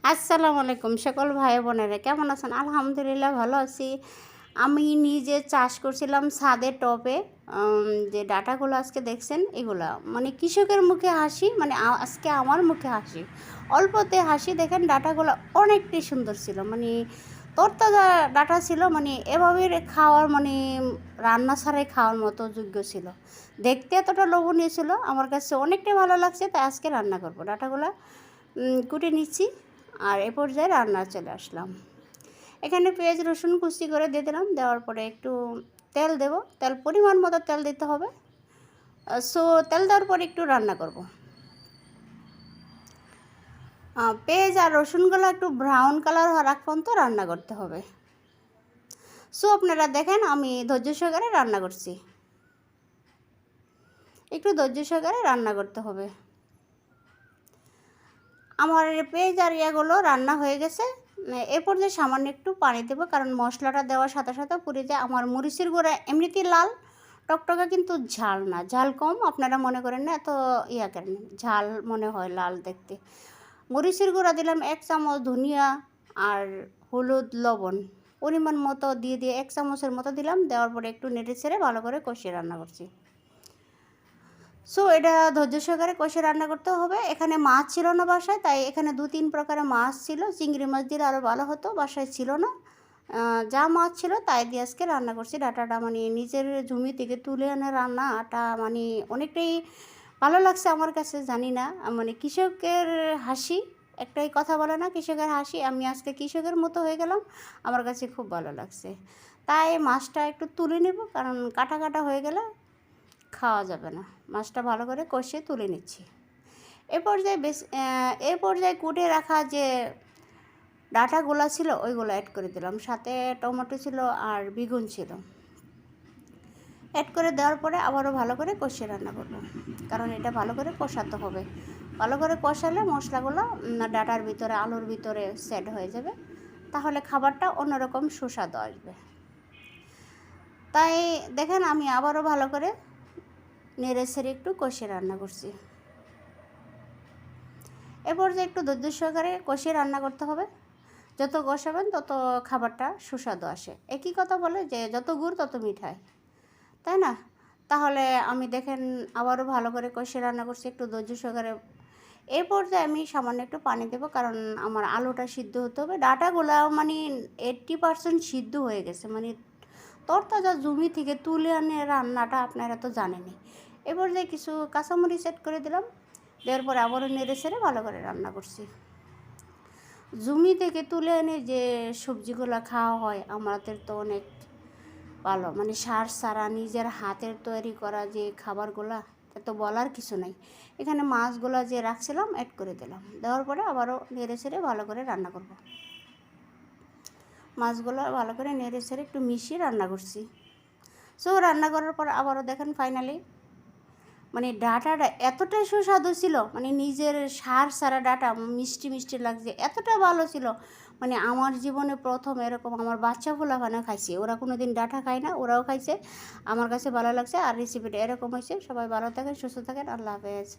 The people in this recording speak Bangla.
আসসালামু আলাইকুম সকল ভাই বোনেরা, কেমন আছেন? আলহামদুলিল্লাহ ভালো আছি। আমি নিজে চাষ করছিলাম ছাদে টবে। যে ডাঁটাগুলো আজকে দেখছেন এগুলা মানে কৃষকের মুখে হাসি, মানে আজকে আমার মুখে হাসি, অল্পতে হাসি। দেখেন ডাঁটাগুলো অনেকটাই সুন্দর ছিল, মানে তরতাজা ডাঁটা ছিল, মানে এভাবে খাওয়ার মানে রান্না ছাড়াই খাওয়ার মতো যোগ্য ছিল। দেখতে এতটা লোভনীয় ছিল, আমার কাছে অনেকটাই ভালো লাগছে, তাই আজকে রান্না করব। ডাঁটাগুলো কুটে নিচ্ছি আর এ পর্যায়ে রান্না চলে আসলাম। এখানে পেঁয়াজ রসুন কুচি করে দিয়ে দিলাম। দেওয়ার পরে একটু তেল দেব, তেল পরিমাণ মতো তেল দিতে হবে। সো তেল দেওয়ার পরে একটু রান্না করব। পেঁয়াজ আর রসুনগুলো একটু ব্রাউন কালার হওয়ার আগ পর্যন্ত রান্না করতে হবে। সো আপনারা দেখেন আমি ধৈর্য সহকারে রান্না করছি, একটু ধৈর্য সহকারে রান্না করতে হবে। আমার পেঁয়াজ আর ইয়াগুলো রান্না হয়ে গেছে। এরপর যে সামান্য একটু পানি দেবো, কারণ মশলাটা দেওয়ার সাথে সাথে পুড়ে যায়। আমার মরিচের গুঁড়া এমনিতেই লাল টকটকা, কিন্তু ঝাল না, ঝাল কম। আপনারা মনে করেন না এত ইয়া করেন, ঝাল মনে হয় লাল দেখতে। মরিচের গুঁড়া দিলাম 1 চামচ, ধনিয়া আর হলুদ লবণ পরিমাণ মতো দিয়ে 1 চামচের মতো দিলাম। দেওয়ার পরে একটু নেড়ে ছেড়ে ভালো করে কষিয়ে রান্না করছি। সো এটা ধৈর্য সহকারে কষে রান্না করতে হবে। এখানে মাছ ছিল না বাসায়, তাই এখানে 2-3 প্রকারের মাছ ছিল। চিংড়ি মাছ দিলে আরও ভালো হতো, বাসায় ছিল না। যা মাছ ছিল তাই দিয়ে আজকে রান্না করছি। ডাঁটাটা মানে নিজের জমি থেকে তুলে এনে রান্নাটা মানে অনেকটাই ভালো লাগছে আমার কাছে। জানি না, মানে কৃষকের হাসি, একটাই কথা বলে না, কৃষকের হাসি। আমি আজকে কৃষকের মতো হয়ে গেলাম, আমার কাছে খুব ভালো লাগছে। তাই মাছটা একটু তুলে নেব, কারণ কাটা কাটা হয়ে গেলে খাওয়া যাবে না। মাছটা ভালো করে কষিয়ে তুলে নিচ্ছি। এ পর্যায়ে কুটে রাখা যে ডাঁটাগুলো ছিল ওইগুলো অ্যাড করে দিলাম, সাথে টমেটো ছিল আর বেগুন ছিল। অ্যাড করে দেওয়ার পরে আবারও ভালো করে কষিয়ে রান্না করব, কারণ এটা ভালো করে কষাতে হবে। ভালো করে কষালে মশলাগুলো ডাঁটার ভিতরে, আলুর ভিতরে সেট হয়ে যাবে, তাহলে খাবারটা অন্যরকম সুস্বাদু আসবে। তাই দেখেন আমি আবারও ভালো করে নেড়ে ছেড়ে একটু কষিয়ে রান্না করছি। এরপর যে একটু ধৈর্য সহকারে কষিয়ে রান্না করতে হবে। যত কষাবেন তত খাবারটা সুস্বাদু আসে। একই কথা বলে যে যত গুড় তত মিঠাই, তাই না? তাহলে আমি দেখেন আবারও ভালো করে কষিয়ে রান্না করছি, একটু ধৈর্য সহকারে। এই পর্যায়ে আমি সামান্য একটু পানি দেবো, কারণ আমার আলুটা সিদ্ধ হতে হবে। ডাঁটাগুলো মানে 80% সিদ্ধ হয়ে গেছে, মানে তরতাজা জমি থেকে তুলে আনে রান্নাটা আপনারা তো জানেনই। এবার যে কিছু কাঁচামরিচ অ্যাড করে দিলাম। দেওয়ার পরে আবারও নেড়ে ছেড়ে ভালো করে রান্না করছি। জমি থেকে তুলে এনে যে সবজিগুলো খাওয়া হয় আমাদের তো অনেক ভালো, মানে সার ছাড়া নিজের হাতের তৈরি করা যে খাবারগুলা, তো বলার কিছু নাই। এখানে মাছগুলো যে রাখছিলাম অ্যাড করে দিলাম। দেওয়ার পরে আবারও নেড়ে ছেড়ে ভালো করে রান্না করব। মাছগুলো ভালো করে নেড়ে ছেড়ে একটু মিশিয়ে রান্না করছি। সো রান্না করার পর আবারও দেখেন ফাইনালি মানে ডাঁটাটা এতটাই সুস্বাদু ছিল, মানে নিজের সার সারা ডাঁটা মিষ্টি মিষ্টি লাগছে, এতটা ভালো ছিল। মানে আমার জীবনে প্রথম এরকম আমার বাচ্চা ফুলাফানা খাইছে, ওরা কোনো দিন ডাঁটা খায় না, ওরাও খাইছে, আমার কাছে ভালো লাগছে। আর রেসিপিটা এরকম হয়েছে। সবাই ভালো থাকেন, সুস্থ থাকেন, আল্লাহ হাফেজ।